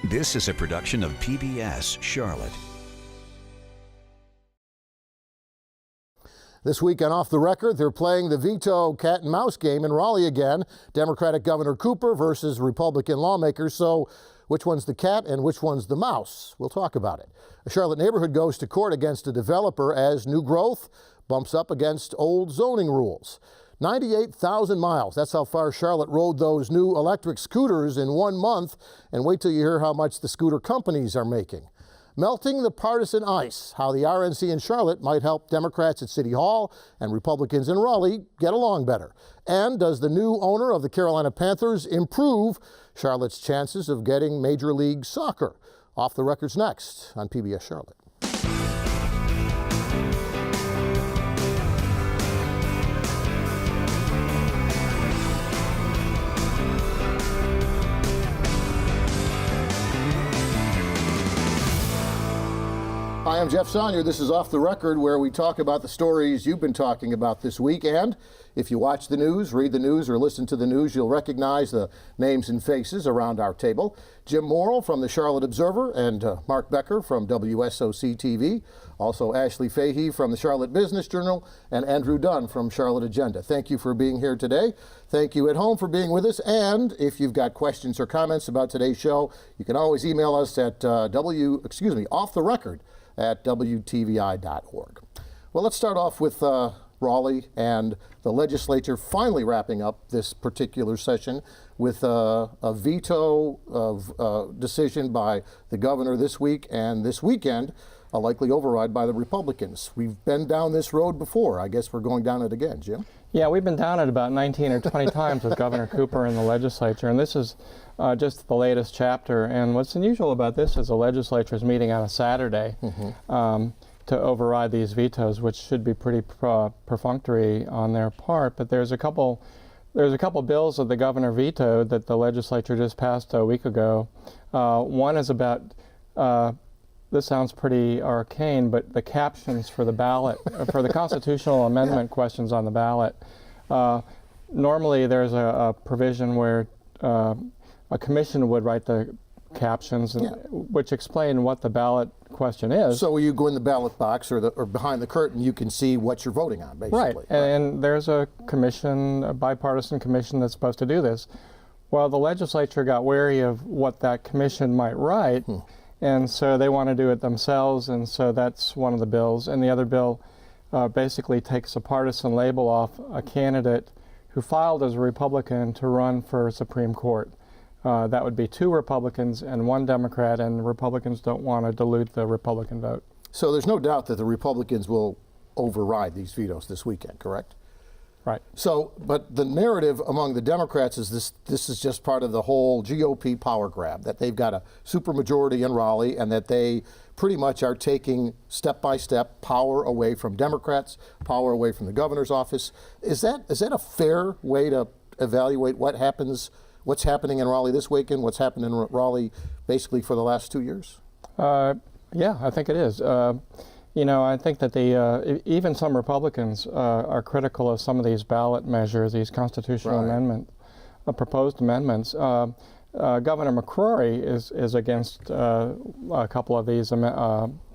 This is a production of PBS Charlotte. This week on Off the Record, they're playing the veto cat and mouse game in Raleigh again. Democratic Governor Cooper versus Republican lawmakers. So which one's the cat and which one's the mouse? We'll talk about it. A Charlotte neighborhood goes to court against a developer as new growth bumps up against old zoning rules. 98,000 miles. That's how far Charlotte rode those new electric scooters in 1 month. And wait till you hear how much the scooter companies are making. Melting the partisan ice, how the RNC in Charlotte might help Democrats at City Hall and Republicans in Raleigh get along better. And does the new owner of the Carolina Panthers improve Charlotte's chances of getting Major League Soccer? Off the Record's next on PBS Charlotte. Hi, I'm Jeff Sonnier. This is Off the Record, where we talk about the stories you've been talking about this week. And if you watch the news, read the news, or listen to the news, you'll recognize the names and faces around our table. Jim Morrill from the Charlotte Observer and Mark Becker from WSOC TV. Also Ashley Fahey from the Charlotte Business Journal and Andrew Dunn from Charlotte Agenda. Thank you for being here today. Thank you at home for being with us. And if you've got questions or comments about today's show, you can always email us at off the record at WTVI.org. Well, let's start off with Raleigh and the legislature finally wrapping up this particular session with a veto of decision by the governor this week, and this weekend a likely override by the Republicans. We've been down this road before. I guess we're going down it again, Jim. Yeah, we've been down it about 19 or 20 times with Governor Cooper and the legislature, and this is just the latest chapter. And what's unusual about this is the legislature is meeting on a Saturday to override these vetoes, which should be pretty perfunctory on their part. But there's a couple bills that the governor vetoed that the legislature just passed a week ago. One is about this sounds pretty arcane, but the captions for the ballot, for the constitutional amendment questions on the ballot. Normally there's a provision where a commission would write the captions, which explain what the ballot question is. So when you go in the ballot box or behind the curtain, you can see what you're voting on, basically. Right, and there's a commission, a bipartisan commission that's supposed to do this. Well, the legislature got wary of what that commission might write, and so they want to do it themselves, and so that's one of the bills. And the other bill basically takes a partisan label off a candidate who filed as a Republican to run for Supreme Court. That would be 2 Republicans and 1 Democrat, and the Republicans don't want to dilute the Republican vote. So there's no doubt that the Republicans will override these vetoes this weekend, correct? Right. So, but the narrative among the Democrats is this is just part of the whole GOP power grab, that they've got a supermajority in Raleigh and that they pretty much are taking step by step power away from Democrats, power away from the governor's office. Is that a fair way to evaluate what's happening in Raleigh this weekend, what's happened in Raleigh basically for the last 2 years? Yeah, I think it is. You know, I think that even some Republicans are critical of some of these ballot measures, these constitutional proposed amendments. Governor McCrory is against a couple of these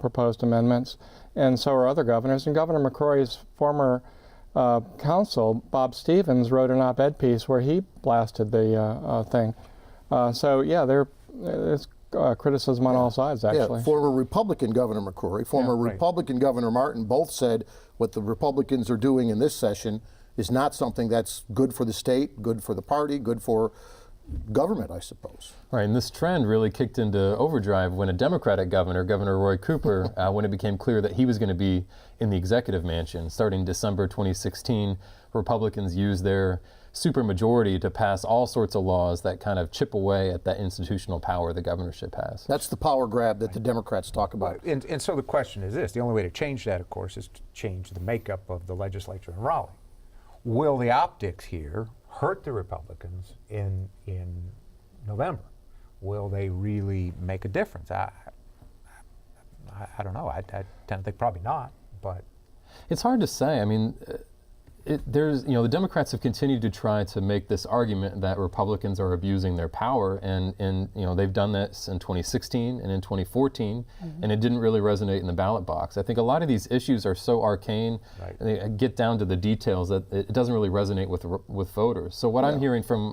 proposed amendments, and so are other governors. And Governor McCrory's former counsel, Bob Stevens, wrote an op-ed piece where he blasted the thing. So yeah, there's criticism on all sides, actually. Yeah, former Republican Governor McCrory, former Republican Governor Martin both said what the Republicans are doing in this session is not something that's good for the state, good for the party, good for government, I suppose. Right, and this trend really kicked into overdrive when a Democratic governor, Governor Roy Cooper, when it became clear that he was going to be in the executive mansion. Starting December 2016, Republicans used their supermajority to pass all sorts of laws that kind of chip away at that institutional power the governorship has. That's the power grab that the Democrats talk about. And so the question is this: the only way to change that, of course, is to change the makeup of the legislature in Raleigh. Will the optics here hurt the Republicans in November? Will they really make a difference? I don't know. I tend to think probably not, but it's hard to say. I mean, there's, the Democrats have continued to try to make this argument that Republicans are abusing their power, and they've done this in 2016 and in 2014, and it didn't really resonate in the ballot box. I think a lot of these issues are so arcane, and they get down to the details that it doesn't really resonate with voters. So what I'm hearing from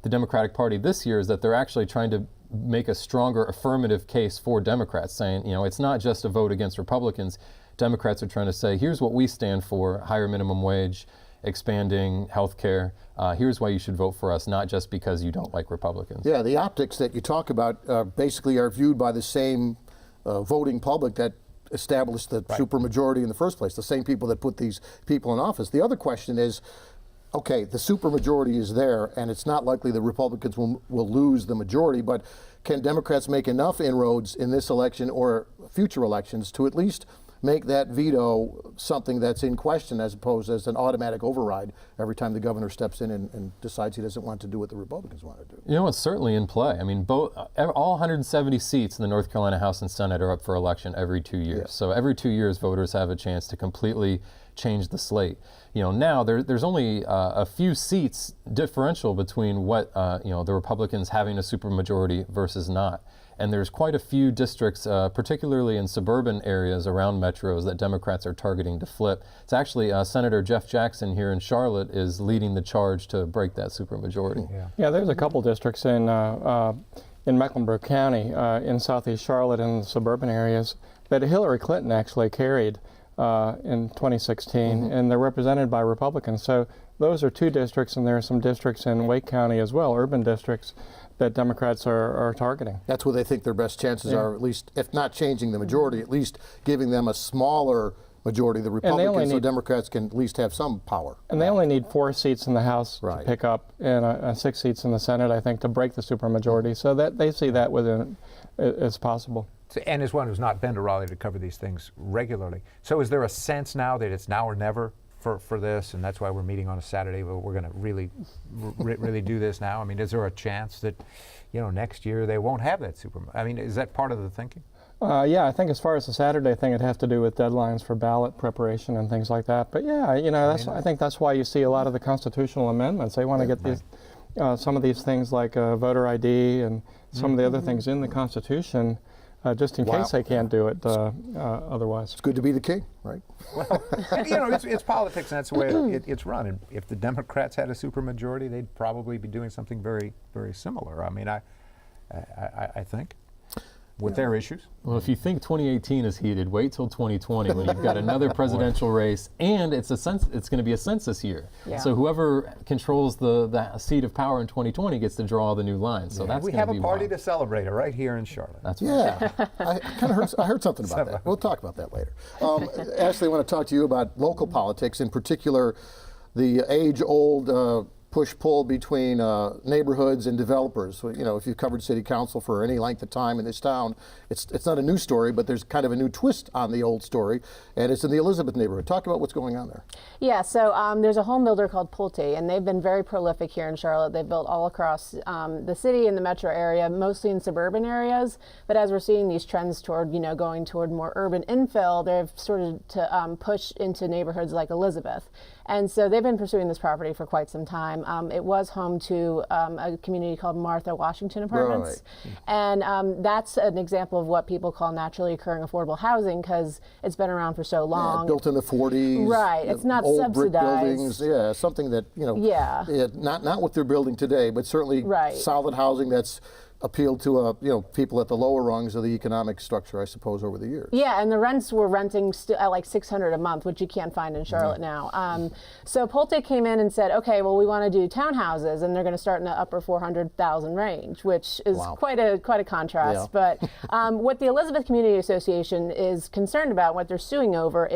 the Democratic Party this year is that they're actually trying to make a stronger affirmative case for Democrats, saying, it's not just a vote against Republicans. Democrats are trying to say, here's what we stand for: higher minimum wage, expanding health care. Here's why you should vote for us, not just because you don't like Republicans. Yeah, the optics that you talk about basically are viewed by the same voting public that established the supermajority in the first place, the same people that put these people in office. The other question is, okay, the supermajority is there, and it's not likely the Republicans will lose the majority, but can Democrats make enough inroads in this election or future elections to at least make that veto something that's in question, as opposed as an automatic override every time the governor steps in and decides he doesn't want to do what the Republicans want to do? It's certainly in play. I mean, all 170 seats in the North Carolina House and Senate are up for election every 2 years. Yeah. So every 2 years, voters have a chance to completely change the slate. Now there's only a few seats differential between what the Republicans having a supermajority versus not. And there's quite a few districts, particularly in suburban areas around metros, that Democrats are targeting to flip. It's actually Senator Jeff Jackson here in Charlotte is leading the charge to break that supermajority. Yeah, there's a couple districts in Mecklenburg County, in southeast Charlotte, in the suburban areas, that Hillary Clinton actually carried in 2016, and they're represented by Republicans. So those are two districts, and there are some districts in Wake County as well, urban districts, that Democrats are targeting. That's where they think their best chances are, at least, if not changing the majority, at least giving them a smaller majority, the Republicans, so Democrats can at least have some power. And they only need 4 seats in the House to pick up, and 6 seats in the Senate, I think, to break the supermajority. So that they see that within as possible. And as one who's not been to Raleigh to cover these things regularly, so is there a sense now that it's now or never for this, and that's why we're meeting on a Saturday, but we're going to really do this now? I mean, is there a chance that, next year they won't have that I mean, is that part of the thinking? Yeah, I think as far as the Saturday thing, it has to do with deadlines for ballot preparation and things like that. But yeah, I think that's why you see a lot of the constitutional amendments. They want to get these some of these things like voter ID and some of the other things in the Constitution, just in case they can't do it otherwise. It's good to be the king, right? Well, it's politics, and that's the way it's run. And if the Democrats had a supermajority, they'd probably be doing something very, very similar. I mean, I think, with their issues. Well, if you think 2018 is heated, wait till 2020 when you've got another presidential race, and it's going to be a census year. Yeah. So whoever controls the seat of power in 2020 gets to draw the new lines. So that's we have a party to celebrate right here in Charlotte. That's right. I heard something about that. We'll talk about that later. Ashley, I want to talk to you about local politics, in particular the age-old push-pull between neighborhoods and developers. So, if you've covered city council for any length of time in this town, it's not a new story, but there's kind of a new twist on the old story, and it's in the Elizabeth neighborhood. Talk about what's going on there. Yeah, so there's a home builder called Pulte, and they've been very prolific here in Charlotte. They've built all across the city and the metro area, mostly in suburban areas. But as we're seeing these trends toward, going toward more urban infill, they've started to push into neighborhoods like Elizabeth. And so they've been pursuing this property for quite some time. It was home to a community called Martha Washington Apartments. Right. And that's an example of what people call naturally occurring affordable housing, because it's been around for so long. Yeah, built in the 40s. Right. It's not old subsidized. Brick buildings. Yeah, something that, not what they're building today, but certainly solid housing that's appealed to people at the lower rungs of the economic structure, I suppose, over the years. Yeah, and the rents were renting at like $600 a month, which you can't find in Charlotte now. So Pulte came in and said, okay, well, we want to do townhouses, and they're going to start in the upper 400,000 range, which is quite a contrast. Yeah. But what the Elizabeth Community Association is concerned about, what they're suing over,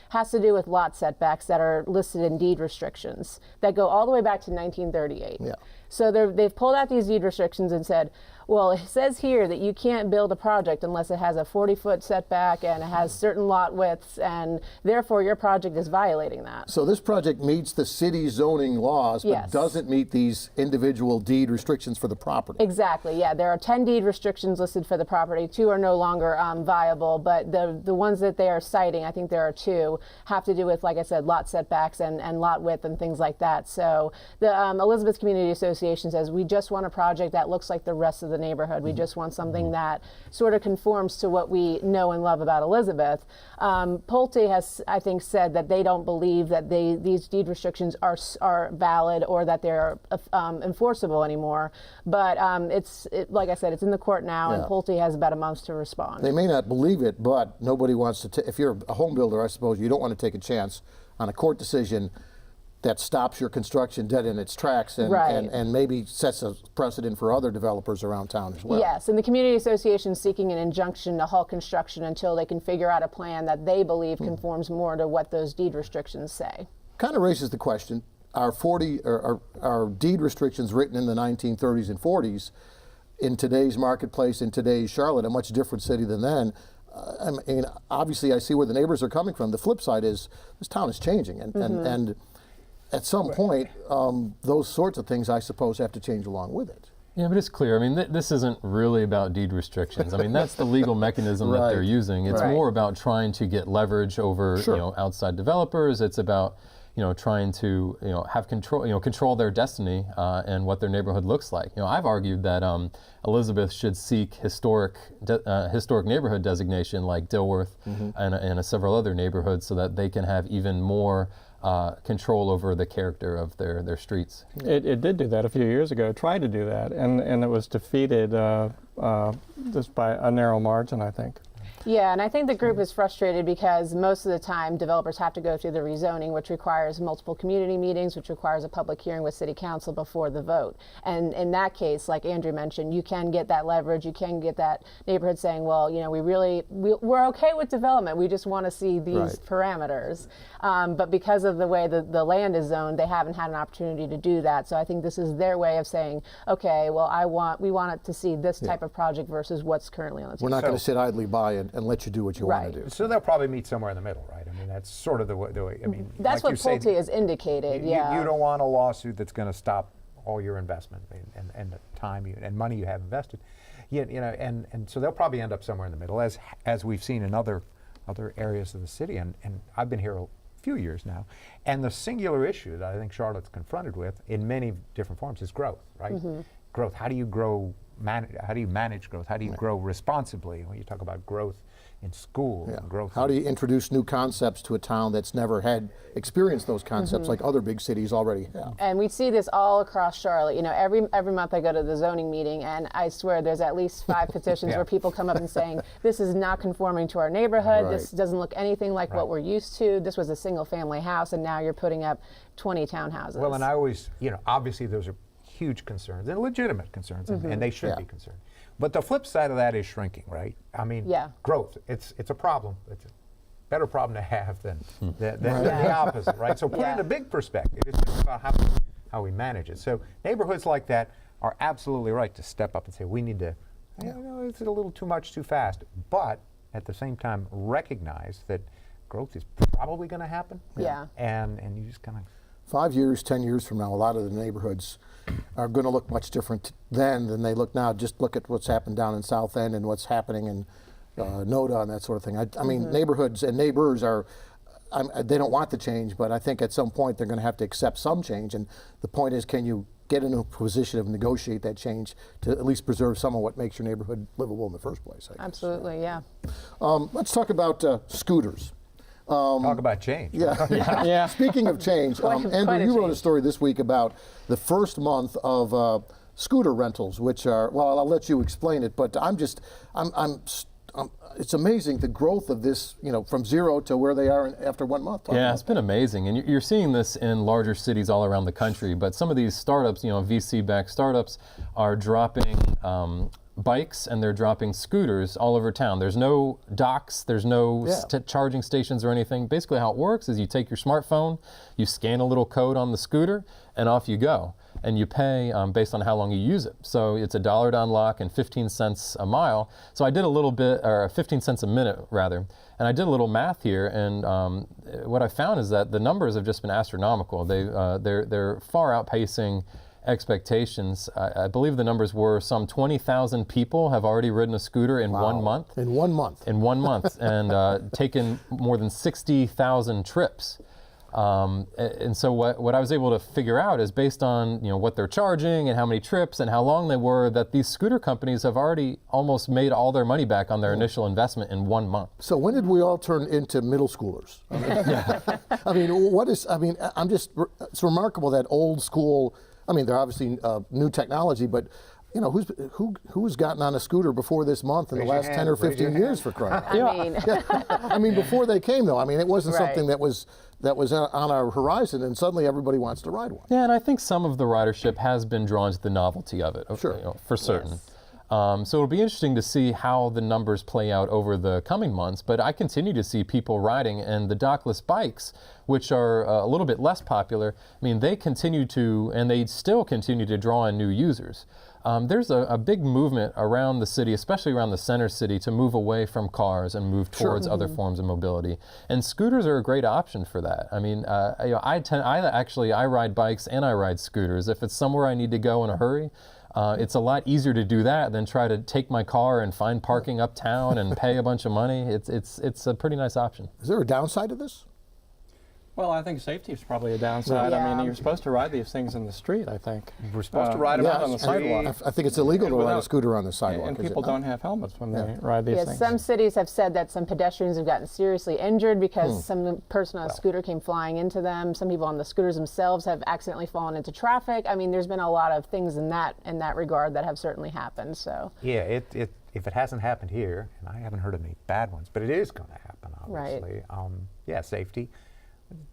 has to do with lot setbacks that are listed in deed restrictions that go all the way back to 1938. Yeah. So they've pulled out these deed restrictions and said, Well, it says here that you can't build a project unless it has a 40-foot setback and it has certain lot widths, and therefore your project is violating that. So this project meets the city zoning laws, but Yes. doesn't meet these individual deed restrictions for the property. Exactly, yeah. There are 10 deed restrictions listed for the property. 2 are no longer viable, but the ones that they are citing, I think there are 2, have to do with, like I said, lot setbacks and lot width and things like that. So the Elizabeth Community Association says, we just want a project that looks like the rest of the neighborhood. We just want something that sort of conforms to what we know and love about Elizabeth. Pulte has, I think, said that they don't believe that these deed restrictions are valid or that they're enforceable anymore. But like I said, it's in the court now, and Yeah. Pulte has about a month to respond. They may not believe it, but nobody wants to. If you're a home builder, I suppose you don't want to take a chance on a court decision that stops your construction dead in its tracks and, Right. and maybe sets a precedent for other developers around town as well. Yes, and the community association is seeking an injunction to halt construction until they can figure out a plan that they believe conforms more to what those deed restrictions say. Kind of raises the question: are deed restrictions written in the 1930s and 40s in today's marketplace, in today's Charlotte, a much different city than then? I mean, obviously, I see where the neighbors are coming from. The flip side is this town is changing, and at some point, those sorts of things, I suppose, have to change along with it. Yeah, but it's clear. I mean, this isn't really about deed restrictions. I mean, that's the legal mechanism that they're Right. using. It's Right. more about trying to get leverage over, Sure. outside developers. It's about, trying to, have control, control their destiny and what their neighborhood looks like. I've argued that Elizabeth should seek historic neighborhood designation like Dilworth and several other neighborhoods, so that they can have even more control over the character of their streets. It did do that a few years ago. It tried to do that, and it was defeated just by a narrow margin, I think. Yeah, and I think the group is frustrated because most of the time developers have to go through the rezoning, which requires multiple community meetings, which requires a public hearing with city council before the vote. And in that case, like Andrew mentioned, you can get that leverage, you can get that neighborhood saying, well, we're okay with development, we just want to see these Right. parameters. But because of the way the land is zoned, they haven't had an opportunity to do that. So I think this is their way of saying, okay, well, we want it to see this type of project versus what's currently on the table. We're not going to sit idly by and let you do what you want Right. to do. So they'll probably meet somewhere in the middle, right? I mean, that's sort of the way. I mean, That's like what you say, Pulte has indicated, yeah. You don't want a lawsuit that's going to stop all your investment and the time and money you have invested. Yet, and so they'll probably end up somewhere in the middle, as we've seen in other areas of the city. And I've been here a few years now, and the singular issue that I think Charlotte's confronted with in many different forms is growth, right? Growth. How do you grow? How do you manage growth? How do you grow responsibly? When you talk about growth in school, Yeah. growth. How do you introduce new concepts to a town that's never had experienced those concepts like other big cities already have? And we see this all across Charlotte. Every month I go to the zoning meeting, and I swear there's at least 5 petitions Yeah. where people come up and saying, this is not conforming to our neighborhood, this doesn't look anything like what we're used to, this was a single family house, and now you're putting up 20 townhouses. Well, and I always, obviously those are huge concerns and legitimate concerns, and they should be concerned. But the flip side of that is shrinking, right? I mean, growth. It's a problem. It's a better problem to have than the opposite, right? So put it in a big perspective. It's just about how we manage it. So neighborhoods like that are absolutely right to step up and say, we need to, it's a little too much too fast. But at the same time, recognize that growth is probably going to happen. Yeah. And you just kind of 5 years, 10 years from now, a lot of the neighborhoods are going to look much different then than they look now. Just look at what's happened down in South End and what's happening in Noda and that sort of thing. I mean, neighborhoods and neighbors are, they don't want the change, but I think at some point they're going to have to accept some change. And the point is, can you get in a position of negotiate that change to at least preserve some of what makes your neighborhood livable in the first place? I guess. Absolutely, yeah. Let's talk about scooters. talk about change. Yeah. Speaking of change, Andrew, quite a you wrote a change. story this week about the first month of scooter rentals, which are, well, I'll let you explain it, but it's amazing the growth of this, from zero to where they are after 1 month. Yeah, it's been amazing. And you're seeing this in larger cities all around the country. But some of these startups, VC-backed startups, are dropping bikes and they're dropping scooters all over town. There's no docks, there's no charging stations or anything. Basically how it works is you take your smartphone, you scan a little code on the scooter, and off you go. And you pay based on how long you use it. So it's $1 to unlock and 15 cents a mile. So I did a little bit, or 15 cents a minute rather, and I did a little math here, and what I found is that the numbers have just been astronomical. They're far outpacing expectations. I believe the numbers were some 20,000 people have already ridden a scooter in 1 month. In 1 month. In 1 month, and taken more than 60,000 trips. And so what I was able to figure out is based on what they're charging and how many trips and how long they were, that these scooter companies have already almost made all their money back on their initial investment in 1 month. So when did we all turn into middle schoolers? I mean, it's remarkable that old school, I mean, they're obviously new technology, but who's gotten on a scooter before this month in the last 10 or 15 years, for crying out loud? I mean, before they came, though, I mean, it wasn't something that was on our horizon, and suddenly everybody wants to ride one. Yeah, and I think some of the ridership has been drawn to the novelty of it, Sure. For certain. Yes. So it'll be interesting to see how the numbers play out over the coming months, but I continue to see people riding, and the dockless bikes, which are a little bit less popular, I mean, they still continue to draw in new users. There's a big movement around the city, especially around the center city, to move away from cars and move towards other forms of mobility. And scooters are a great option for that. I mean, I ride bikes and I ride scooters. If it's somewhere I need to go in a hurry, it's a lot easier to do that than try to take my car and find parking uptown and pay a bunch of money. It's a pretty nice option. Is there a downside to this? Well, I think safety is probably a downside. I mean, Yeah. you're supposed to ride these things in the street, I think. We're supposed to ride them out on the sidewalk. I think it's illegal to ride a without- scooter on the sidewalk. And is it people not? don't have helmets when they ride these Yes, things. some cities have said that some pedestrians have gotten seriously injured because some person on a scooter came flying into them. Some people on the scooters themselves have accidentally fallen into traffic. I mean, there's been a lot of things in that regard that have certainly happened. So Yeah, if it hasn't happened here, and I haven't heard of any bad ones, but it is going to happen, obviously. Right. Safety.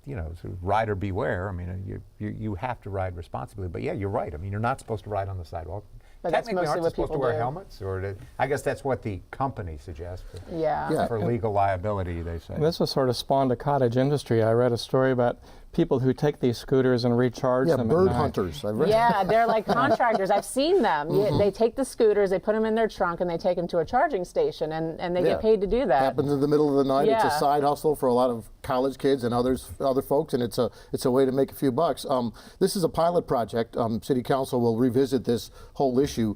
So rider beware. I mean, you have to ride responsibly. But yeah, you're right. I mean, you're not supposed to ride on the sidewalk. But that's Technically, mostly aren't what they supposed to people wear do. helmets? I guess that's what the company suggests. yeah. For legal liability, they say. And this has sort of spawned a cottage industry. I read a story about people who take these scooters and recharge Yeah, them bird at night. hunters. I've read. Yeah, they're like contractors. I've seen them. They take the scooters, they put them in their trunk, and they take them to a charging station, and they get paid to do that. Happens in the middle of the night. It's Yeah. a side hustle for a lot of college kids and other folks, and it's a way to make a few bucks. This is a pilot project. City Council will revisit this whole issue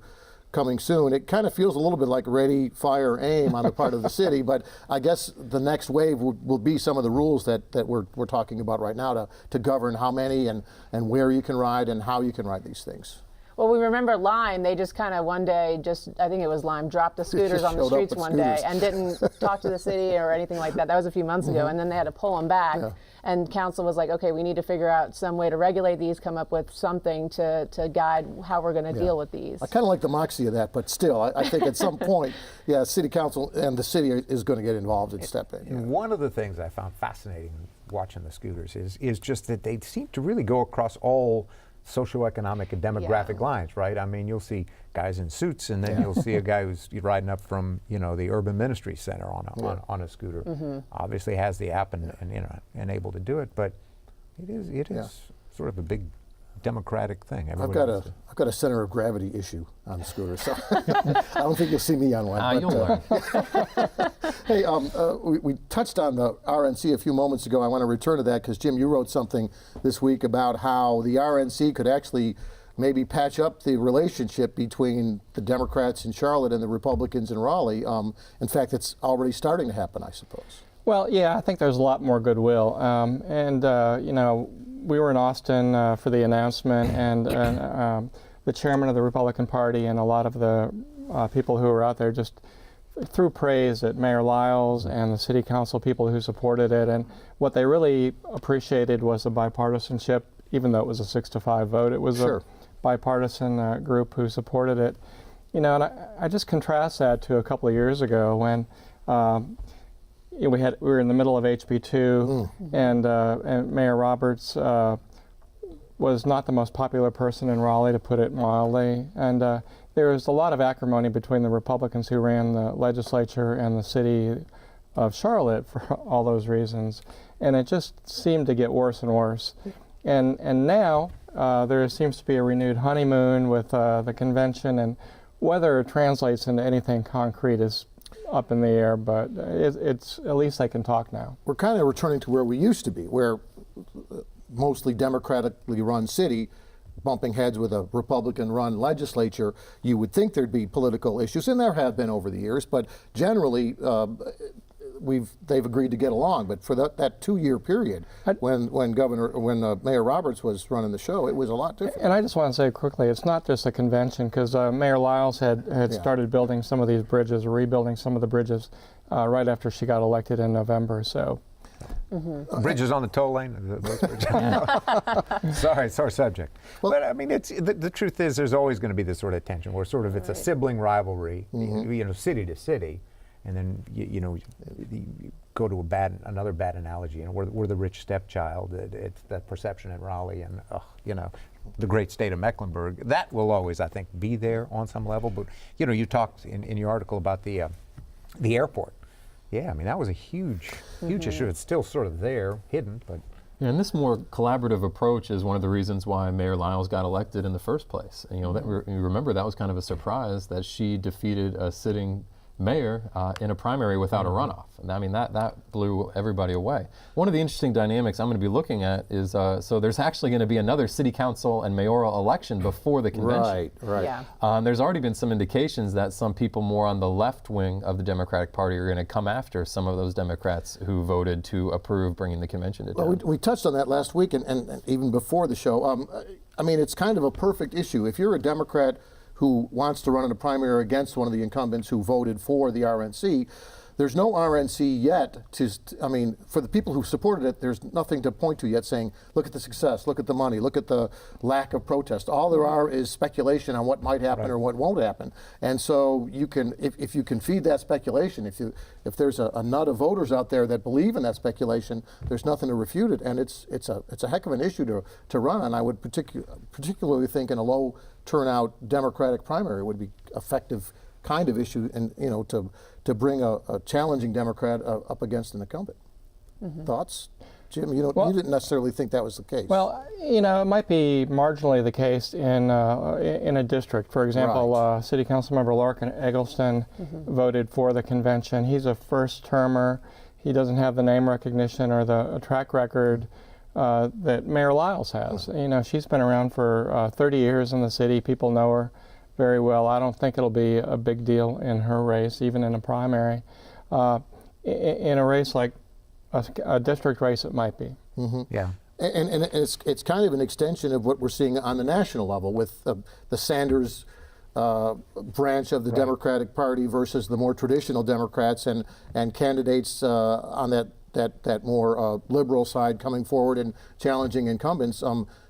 coming soon. It kind of feels a little bit like ready, fire, aim on the part of the city, but I guess the next wave will be some of the rules that we're talking about right now to govern how many and where you can ride and how you can ride these things. Well, we remember Lime. They just kind of one day, I think it was Lime, dropped the scooters on the showed up streets with one day scooters. and didn't talk to the city or anything like that. That was a few months ago, and then they had to pull them back. Yeah. And council was like, okay, we need to figure out some way to regulate these, come up with something to guide how we're going to deal with these. I kind of like the moxie of that, but still, I think at some point, City Council and the city is going to get involved and step in. And one of the things I found fascinating watching the scooters is just that they seem to really go across all socioeconomic and demographic lines, right? I mean, you'll see guys in suits, and then you'll see a guy who's riding up from the Urban Ministry Center on a scooter. Obviously has the app and able to do it, but it is sort of a big democratic thing. I've got a center of gravity issue on the scooter, so I don't think you'll see me on one. You'll learn. Hey, we touched on the RNC a few moments ago. I want to return to that because, Jim, you wrote something this week about how the RNC could actually maybe patch up the relationship between the Democrats in Charlotte and the Republicans in Raleigh. In fact, it's already starting to happen, I suppose. Well, yeah, I think there's a lot more goodwill. We were in Austin for the announcement, and the chairman of the Republican Party and a lot of the people who were out there just threw praise at Mayor Lyles and the city council people who supported it. And what they really appreciated was the bipartisanship, even though it was a 6-5 vote. It was a bipartisan group who supported it. And I just contrast that to a couple of years ago when we were in the middle of HB2, and Mayor Roberts was not the most popular person in Raleigh, to put it mildly. And there was a lot of acrimony between the Republicans who ran the legislature and the city of Charlotte for all those reasons, and it just seemed to get worse and worse. And now there seems to be a renewed honeymoon with the convention, and whether it translates into anything concrete is up in the air, but it's at least they can talk now. We're kind of returning to where we used to be, where mostly democratically run city bumping heads with a Republican-run legislature. You would think there'd be political issues, and there have been over the years, but generally they've agreed to get along. But for that 2-year period, when Mayor Roberts was running the show, it was a lot different. And I just want to say quickly, it's not just a convention, because Mayor Lyles had started building some of these bridges, or rebuilding some of the bridges, right after she got elected in November. So. Bridges on the toll lane. Those bridges. Sorry, sore subject. Well, but I mean, it's the truth is, there's always going to be this sort of tension where sort of it's a sibling rivalry, you know, city to city, and then you go to another bad analogy. You know, we're the rich stepchild. It's that perception in Raleigh, and you know, the great state of Mecklenburg. That will always, I think, be there on some level. But you know, you talked in your article about the airport. Yeah, I mean, that was a huge issue. It's still sort of there, hidden, but. Yeah, and this more collaborative approach is one of the reasons why Mayor Lyles got elected in the first place. And, you know, you remember that was kind of a surprise that she defeated a sitting mayor in a primary without a runoff. And I mean, that blew everybody away. One of the interesting dynamics I'm going to be looking at is, so there's actually going to be another city council and mayoral election before the convention. Right. Yeah. There's already been some indications that some people more on the left wing of the Democratic Party are going to come after some of those Democrats who voted to approve bringing the convention to town. Well, we touched on that last week and even before the show. I mean, it's kind of a perfect issue. If you're a Democrat who wants to run in a primary against one of the incumbents who voted for the RNC, there's no RNC yet I mean, for the people who supported it, there's nothing to point to yet saying, look at the success, look at the money, look at the lack of protest. All there are is speculation on what might happen or what won't happen. And so you can, if you can feed that speculation, if there's a nut of voters out there that believe in that speculation, there's nothing to refute it. And it's a heck of an issue to run. And I would particularly think in a low turnout Democratic primary would be effective kind of issue, and you know, to bring a challenging Democrat up against an incumbent. Thoughts, Jim? You didn't necessarily think that was the case. Well, you know, it might be marginally the case in a district. For example, City Council Member Larkin Eggleston voted for the convention. He's a first-termer. He doesn't have the name recognition or the track record that Mayor Lyles has. You know, she's been around for 30 years in the city. People know her very well. I don't think it'll be a big deal in her race, even in a primary. In a race like a district race, it might be. Yeah. And it's kind of an extension of what we're seeing on the national level with the Sanders branch of the Democratic Party versus the more traditional Democrats and candidates on that more liberal side coming forward and challenging incumbents.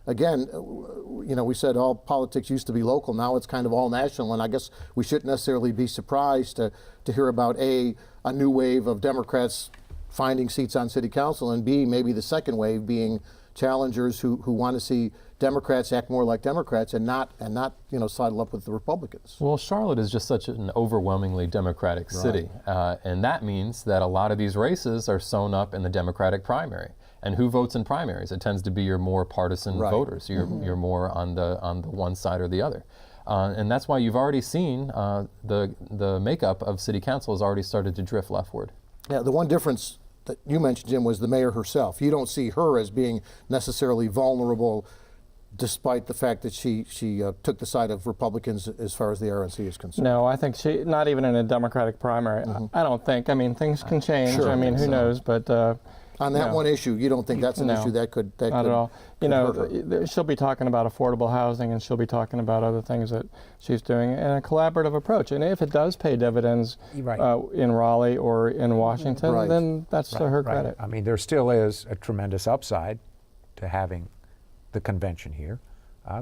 Again, you know, we said all politics used to be local. Now it's kind of all national, and I guess we shouldn't necessarily be surprised to hear about a new wave of Democrats finding seats on city council, and B, maybe the second wave being challengers who want to see Democrats act more like Democrats and not you know, sidle up with the Republicans. Well, Charlotte is just such an overwhelmingly Democratic city, and that means that a lot of these races are sewn up in the Democratic primary. And who votes in primaries? It tends to be your more partisan voters. You're more on the one side or the other, and that's why you've already seen the makeup of city council has already started to drift leftward. Yeah, the one difference that you mentioned, Jim, was the mayor herself. You don't see her as being necessarily vulnerable, despite the fact that she took the side of Republicans as far as the RNC is concerned. No, I think not even in a Democratic primary. I don't think. I mean, things can change. I mean, who knows? But on that one issue, you don't think that's an issue that could not at all. You know, she'll be talking about affordable housing, and she'll be talking about other things that she's doing in a collaborative approach. And if it does pay dividends in Raleigh or in Washington, then that's to her credit. I mean, there still is a tremendous upside to having the convention here.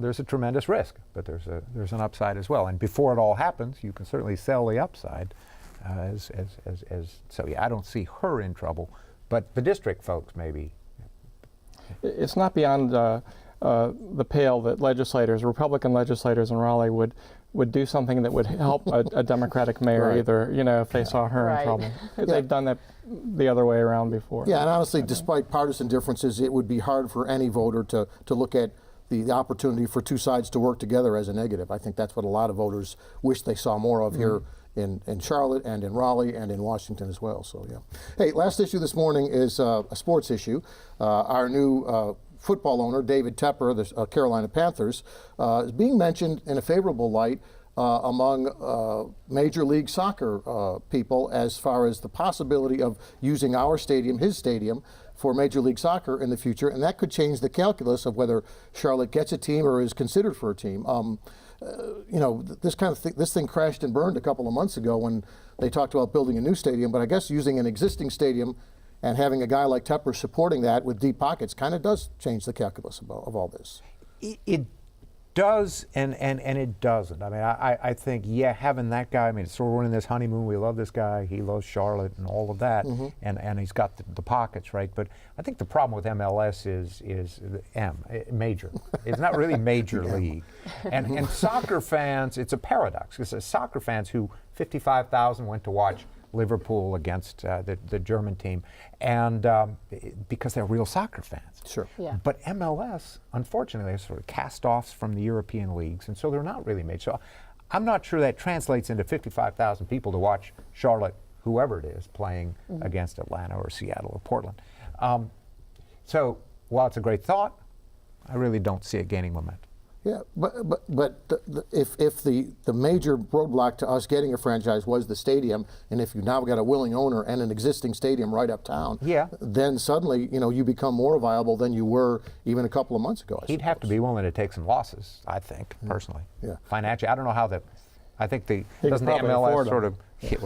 There's a tremendous risk, but there's an upside as well. And before it all happens, you can certainly sell the upside. So yeah, I don't see her in trouble. But the district folks, maybe. It's not beyond the pale that Republican legislators in Raleigh would would do something that would help a Democratic mayor, Right. either, if they saw her Right. in trouble. They've done that the other way around before. Yeah, and honestly, despite partisan differences, it would be hard for any voter to look at the opportunity for two sides to work together as a negative. I think that's what a lot of voters wish they saw more of here in Charlotte and in Raleigh and in Washington as well. So, yeah. Hey, last issue this morning is a sports issue. Our new football owner, David Tepper, the Carolina Panthers, is being mentioned in a favorable light among Major League Soccer people as far as the possibility of using our stadium, his stadium, for Major League Soccer in the future, and that could change the calculus of whether Charlotte gets a team or is considered for a team. This thing crashed and burned a couple of months ago when they talked about building a new stadium, but I guess using an existing stadium and having a guy like Tepper supporting that with deep pockets kind of does change the calculus of all this. It does and it doesn't. I mean, I think, having that guy, I mean, it's sort of running this honeymoon. We love this guy. He loves Charlotte and all of that. And he's got the pockets, right? But I think the problem with MLS is major. It's not really major league. And soccer fans, it's a paradox. Because soccer fans who 55,000 went to watch Liverpool against the German team, and because they're real soccer fans. Sure. Yeah. But MLS, unfortunately, is sort of cast-offs from the European leagues, and so they're not really made. So I'm not sure that translates into 55,000 people to watch Charlotte, whoever it is, playing against Atlanta or Seattle or Portland. So while it's a great thought, I really don't see it gaining momentum. Yeah, but if the major roadblock to us getting a franchise was the stadium, and if you now got a willing owner and an existing stadium right uptown, then suddenly you become more viable than you were even a couple of months ago. He'd have to be willing to take some losses, I think, personally. Yeah. Financially, I don't know how that. I think probably doesn't the afford MLS them. sort of. They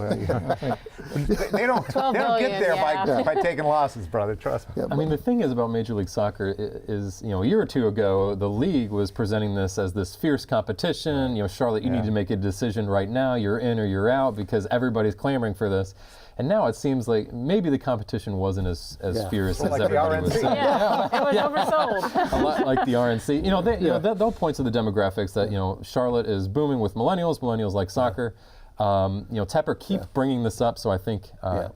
don't get there by taking losses, brother. Trust me. I mean, the thing is about Major League Soccer is, a year or two ago, the league was presenting this as this fierce competition. Charlotte, you need to make a decision right now. You're in or you're out because everybody's clamoring for this. And now it seems like maybe the competition wasn't as fierce as like the everybody was RNC. saying. It was oversold. A lot like the RNC. They'll point to the demographics that, Charlotte is booming with millennials. Millennials like soccer. Tepper keeps bringing this up, so I think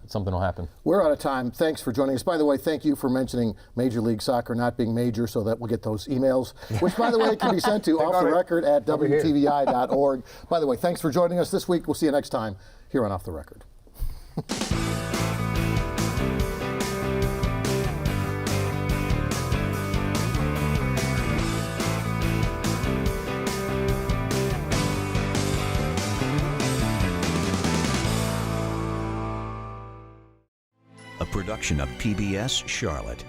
something will happen. We're out of time. Thanks for joining us. By the way, thank you for mentioning Major League Soccer not being major so that we'll get those emails, which, by the way, can be sent to offtherecord@wtvi.org. By the way, thanks for joining us this week. We'll see you next time here on Off the Record. A production of PBS Charlotte.